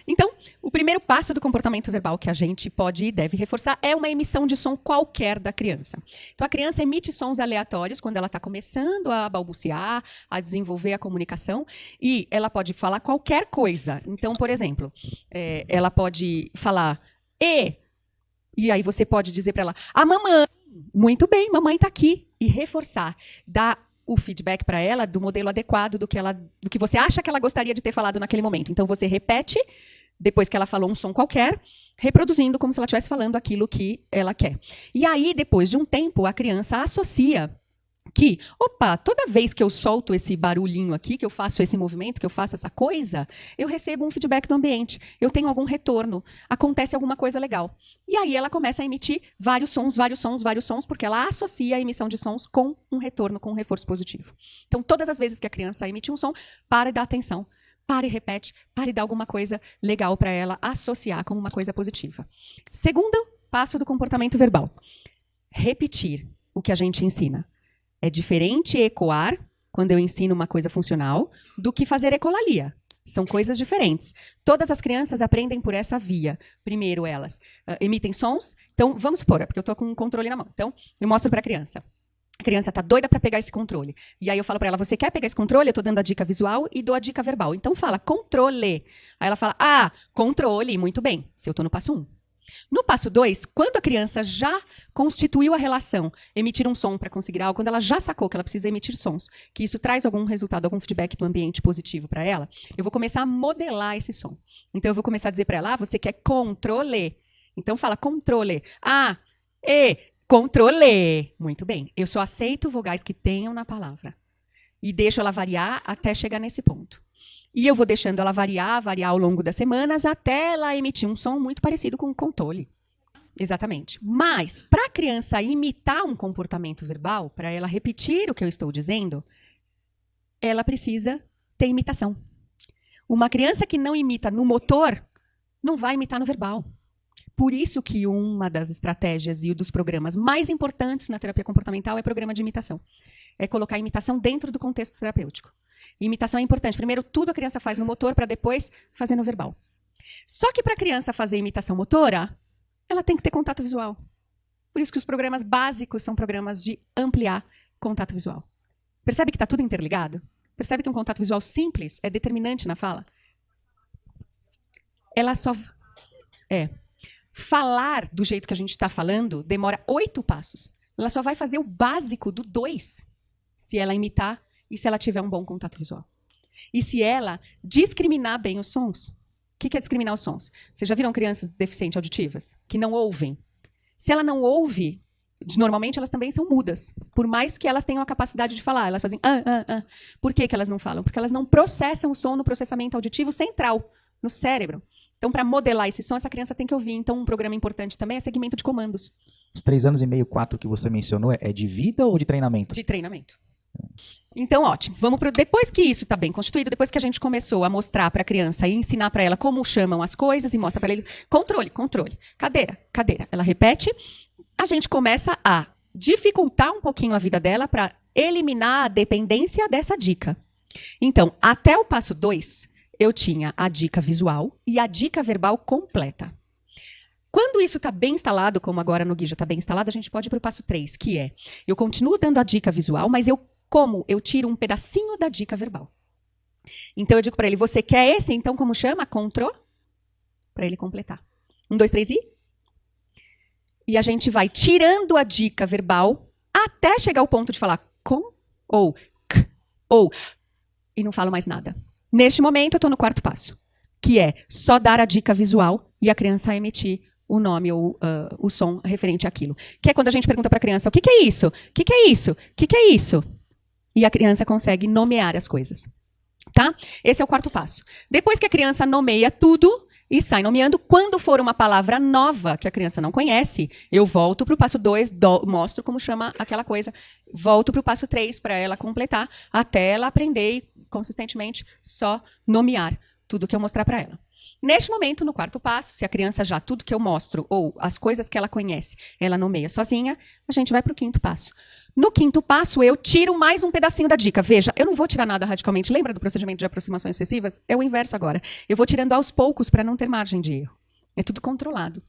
Então, o primeiro passo do comportamento verbal que a gente pode e deve reforçar é uma emissão de som qualquer da criança. Então, a criança emite sons aleatórios quando ela está começando a balbuciar, a desenvolver a comunicação, e ela pode falar qualquer coisa. Então, por exemplo, ela pode falar e aí você pode dizer para ela, a mamãe, muito bem, mamãe está aqui, e reforçar, dar o feedback para ela do modelo adequado do que você acha que ela gostaria de ter falado naquele momento. Então, você repete, depois que ela falou um som qualquer, reproduzindo como se ela estivesse falando aquilo que ela quer. E aí, depois de um tempo, a criança associa que, opa, toda vez que eu solto esse barulhinho aqui, que eu faço esse movimento, que eu faço essa coisa, eu recebo um feedback do ambiente, eu tenho algum retorno, acontece alguma coisa legal. E aí ela começa a emitir vários sons, porque ela associa a emissão de sons com um retorno, com um reforço positivo. Então, todas as vezes que a criança emite um som, para e dá atenção, para e repete, para e dá alguma coisa legal para ela associar com uma coisa positiva. Segundo passo do comportamento verbal, repetir o que a gente ensina. É diferente ecoar, quando eu ensino uma coisa funcional, do que fazer ecolalia. São coisas diferentes. Todas as crianças aprendem por essa via. Primeiro, elas emitem sons. Então, vamos supor, porque eu estou com um controle na mão. Então, eu mostro para a criança. A criança está doida para pegar esse controle. E aí eu falo para ela, você quer pegar esse controle? Eu estou dando a dica visual e dou a dica verbal. Então, fala, controle. Aí ela fala, controle, muito bem. Se eu estou no passo 1. No passo 2, quando a criança já constituiu a relação, emitir um som para conseguir algo, quando ela já sacou que ela precisa emitir sons, que isso traz algum resultado, algum feedback do ambiente positivo para ela, eu vou começar a modelar esse som. Então, eu vou começar a dizer para ela, você quer controle. Então, fala controle. Controle. Muito bem. Eu só aceito vogais que tenham na palavra. E deixo ela variar até chegar nesse ponto. E eu vou deixando ela variar ao longo das semanas, até ela emitir um som muito parecido com o controle. Exatamente. Mas, para a criança imitar um comportamento verbal, para ela repetir o que eu estou dizendo, ela precisa ter imitação. Uma criança que não imita no motor, não vai imitar no verbal. Por isso que uma das estratégias e um dos programas mais importantes na terapia comportamental é o programa de imitação. É colocar a imitação dentro do contexto terapêutico. Imitação é importante. Primeiro, tudo a criança faz no motor para depois fazer no verbal. Só que para a criança fazer imitação motora, ela tem que ter contato visual. Por isso que os programas básicos são programas de ampliar contato visual. Percebe que está tudo interligado? Percebe que um contato visual simples é determinante na fala? Ela só... Falar do jeito que a gente está falando demora 8 passos. Ela só vai fazer o básico do 2, se ela imitar e se ela tiver um bom contato visual. E se ela discriminar bem os sons. O que é discriminar os sons? Vocês já viram crianças deficientes auditivas? Que não ouvem. Se ela não ouve, normalmente elas também são mudas. Por mais que elas tenham a capacidade de falar. Elas fazem Por que elas não falam? Porque elas não processam o som no processamento auditivo central, no cérebro. Então, para modelar esse som, essa criança tem que ouvir. Então, um programa importante também é segmento de comandos. Os 3 anos e meio, 4 que você mencionou, é de vida ou de treinamento? De treinamento. Então, ótimo. Depois que isso está bem constituído, depois que a gente começou a mostrar para a criança e ensinar para ela como chamam as coisas e mostra para ele controle, cadeira. Ela repete, a gente começa a dificultar um pouquinho a vida dela para eliminar a dependência dessa dica. Então, até o passo 2, eu tinha a dica visual e a dica verbal completa. Quando isso está bem instalado, como agora no Gui já está bem instalado, a gente pode ir para o passo 3, que é, eu continuo dando a dica visual, mas eu tiro um pedacinho da dica verbal. Então, eu digo para ele, você quer esse? Então, como chama? Control? Para ele completar. 1, 2, 3 e? E a gente vai tirando a dica verbal até chegar ao ponto de falar com, ou, k, ou, e não falo mais nada. Neste momento, eu estou no 4º passo, que é só dar a dica visual e a criança emitir o nome ou o som referente àquilo. Que é quando a gente pergunta para a criança, o que é isso? O que é isso? O que é isso? E a criança consegue nomear as coisas. Tá? Esse é o 4º passo. Depois que a criança nomeia tudo e sai nomeando, quando for uma palavra nova que a criança não conhece, eu volto para o passo 2, mostro como chama aquela coisa, volto para o passo 3 para ela completar, até ela aprender consistentemente só nomear tudo que eu mostrar para ela. Neste momento, no quarto passo, se a criança já tudo que eu mostro, ou as coisas que ela conhece, ela nomeia sozinha, a gente vai para o quinto passo. No quinto passo, eu tiro mais um pedacinho da dica. Veja, eu não vou tirar nada radicalmente. Lembra do procedimento de aproximações sucessivas? É o inverso agora. Eu vou tirando aos poucos para não ter margem de erro. É tudo controlado.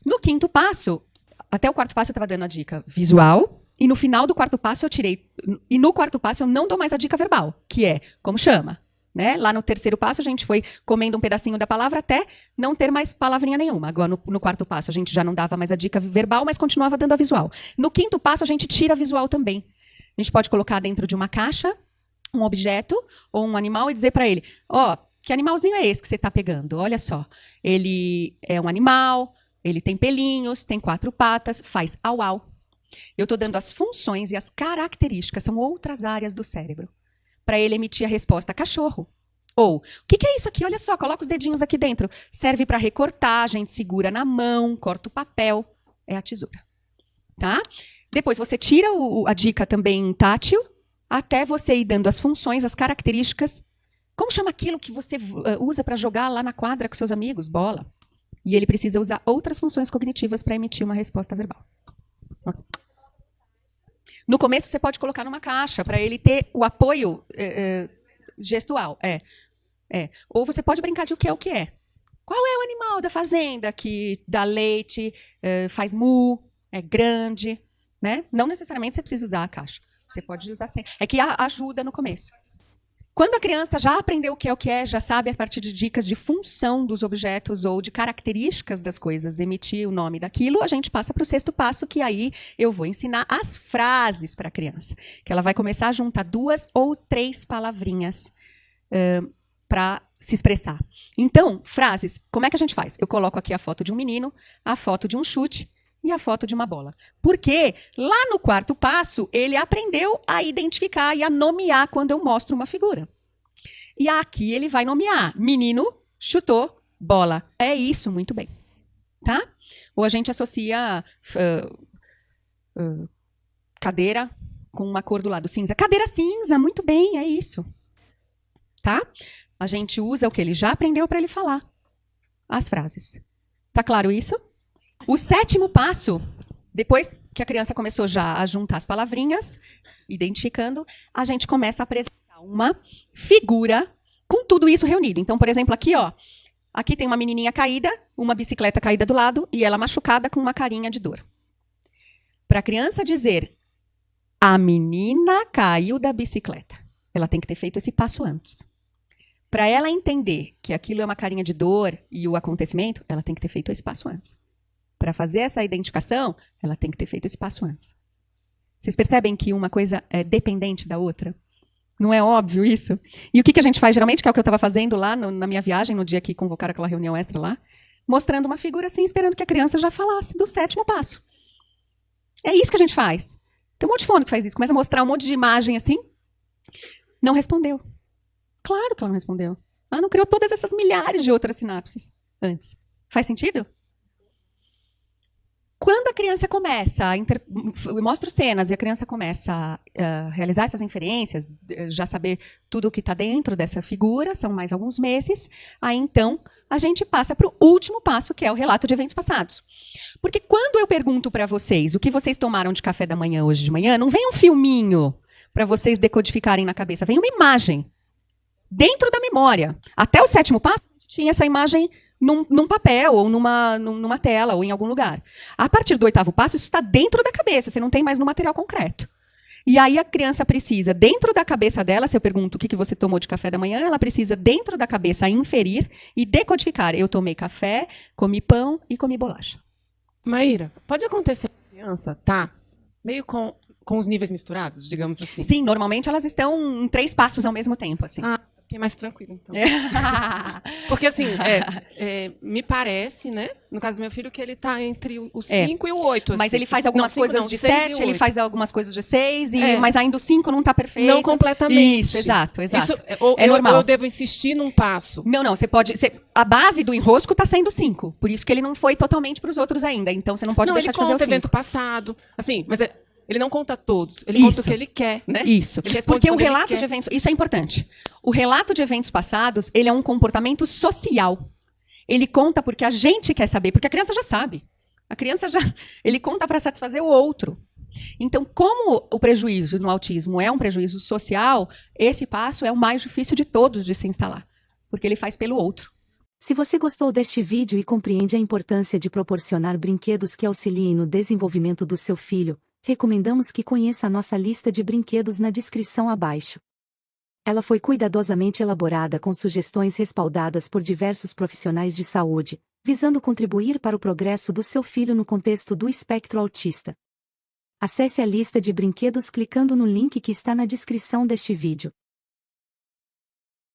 No quinto passo, até o quarto passo eu estava dando a dica visual, e no final do quarto passo eu tirei. E no quarto passo eu não dou mais a dica verbal, que é como chama. Né? Lá no terceiro passo, a gente foi comendo um pedacinho da palavra até não ter mais palavrinha nenhuma. Agora, no quarto passo, a gente já não dava mais a dica verbal, mas continuava dando a visual. No quinto passo, a gente tira a visual também. A gente pode colocar dentro de uma caixa um objeto ou um animal e dizer para ele, ó, que animalzinho é esse que você está pegando? Olha só, ele é um animal, ele tem pelinhos, tem 4 patas, faz au-au. Eu estou dando as funções e as características, são outras áreas do cérebro, para ele emitir a resposta cachorro. Ou, o que é isso aqui? Olha só, coloca os dedinhos aqui dentro. Serve para recortar, a gente segura na mão, corta o papel. É a tesoura. Tá? Depois você tira a dica também tátil, até você ir dando as funções, as características. Como chama aquilo que você usa para jogar lá na quadra com seus amigos? Bola. E ele precisa usar outras funções cognitivas para emitir uma resposta verbal. No começo, você pode colocar numa caixa, para ele ter o apoio gestual. Ou você pode brincar de o que é. Qual é o animal da fazenda que dá leite, faz mu, é grande? Né? Não necessariamente você precisa usar a caixa. Você pode usar sem. É que ajuda no começo. Quando a criança já aprendeu o que é, já sabe a partir de dicas de função dos objetos ou de características das coisas, emitir o nome daquilo, a gente passa para o sexto passo, que aí eu vou ensinar as frases para a criança. Que ela vai começar a juntar 2 ou 3 palavrinhas para se expressar. Então, frases, como é que a gente faz? Eu coloco aqui a foto de um menino, a foto de um chute e a foto de uma bola. Porque lá no quarto passo, ele aprendeu a identificar e a nomear quando eu mostro uma figura. E aqui ele vai nomear. Menino chutou bola. É isso, muito bem. Tá? Ou a gente associa cadeira com uma cor do lado cinza. Cadeira cinza, muito bem, é isso. Tá? A gente usa o que ele já aprendeu para ele falar. As frases. Tá claro isso? O sétimo passo, depois que a criança começou já a juntar as palavrinhas, identificando, a gente começa a apresentar uma figura com tudo isso reunido. Então, por exemplo, aqui, ó, aqui tem uma menininha caída, uma bicicleta caída do lado e ela machucada com uma carinha de dor. Para a criança dizer, a menina caiu da bicicleta, ela tem que ter feito esse passo antes. Para ela entender que aquilo é uma carinha de dor e o acontecimento, ela tem que ter feito esse passo antes. Para fazer essa identificação, ela tem que ter feito esse passo antes. Vocês percebem que uma coisa é dependente da outra? Não é óbvio isso? E o que a gente faz geralmente, que é o que eu estava fazendo lá na minha viagem, no dia que convocaram aquela reunião extra lá, mostrando uma figura assim, esperando que a criança já falasse do sétimo passo. É isso que a gente faz. Tem um monte de fono que faz isso. Começa a mostrar um monte de imagem assim. Não respondeu. Claro que ela não respondeu. Ela não criou todas essas milhares de outras sinapses antes. Faz sentido? Quando a criança começa eu mostro cenas e a criança começa a realizar essas inferências, já saber tudo o que está dentro dessa figura, são mais alguns meses, aí então a gente passa para o último passo, que é o relato de eventos passados. Porque quando eu pergunto para vocês o que vocês tomaram de café da manhã hoje de manhã, não vem um filminho para vocês decodificarem na cabeça, vem uma imagem dentro da memória. Até o sétimo passo, a gente tinha essa imagem num papel, ou numa tela, ou em algum lugar. A partir do 8º passo, isso está dentro da cabeça, você não tem mais no material concreto. E aí a criança precisa, dentro da cabeça dela, se eu pergunto o que você tomou de café da manhã, ela precisa, dentro da cabeça, inferir e decodificar. Eu tomei café, comi pão e comi bolacha. Maíra, pode acontecer que a criança tá meio com os níveis misturados, digamos assim? Sim, normalmente elas estão em 3 passos ao mesmo tempo, assim. Fiquei mais tranquila, então. Porque, assim, me parece, né? No caso do meu filho, que ele está entre o 5 e o 8. Mas assim. ele faz algumas coisas de 7, ele faz algumas coisas de 6, mas ainda o 5 não está perfeito. Não completamente. Isso, exato. Isso é normal. Eu devo insistir num passo? Não, você pode... a base do enrosco está sendo 5. Por isso que ele não foi totalmente para os outros ainda. Então, você não pode deixar de fazer o 5. Ele conta evento passado. Assim, mas... Ele não conta todos, ele conta o que ele quer, né? Isso, porque o relato de eventos... Isso é importante. O relato de eventos passados, ele é um comportamento social. Ele conta porque a gente quer saber, porque a criança já sabe. A criança já... Ele conta para satisfazer o outro. Então, como o prejuízo no autismo é um prejuízo social, esse passo é o mais difícil de todos de se instalar, porque ele faz pelo outro. Se você gostou deste vídeo e compreende a importância de proporcionar brinquedos que auxiliem no desenvolvimento do seu filho, recomendamos que conheça a nossa lista de brinquedos na descrição abaixo. Ela foi cuidadosamente elaborada com sugestões respaldadas por diversos profissionais de saúde, visando contribuir para o progresso do seu filho no contexto do espectro autista. Acesse a lista de brinquedos clicando no link que está na descrição deste vídeo.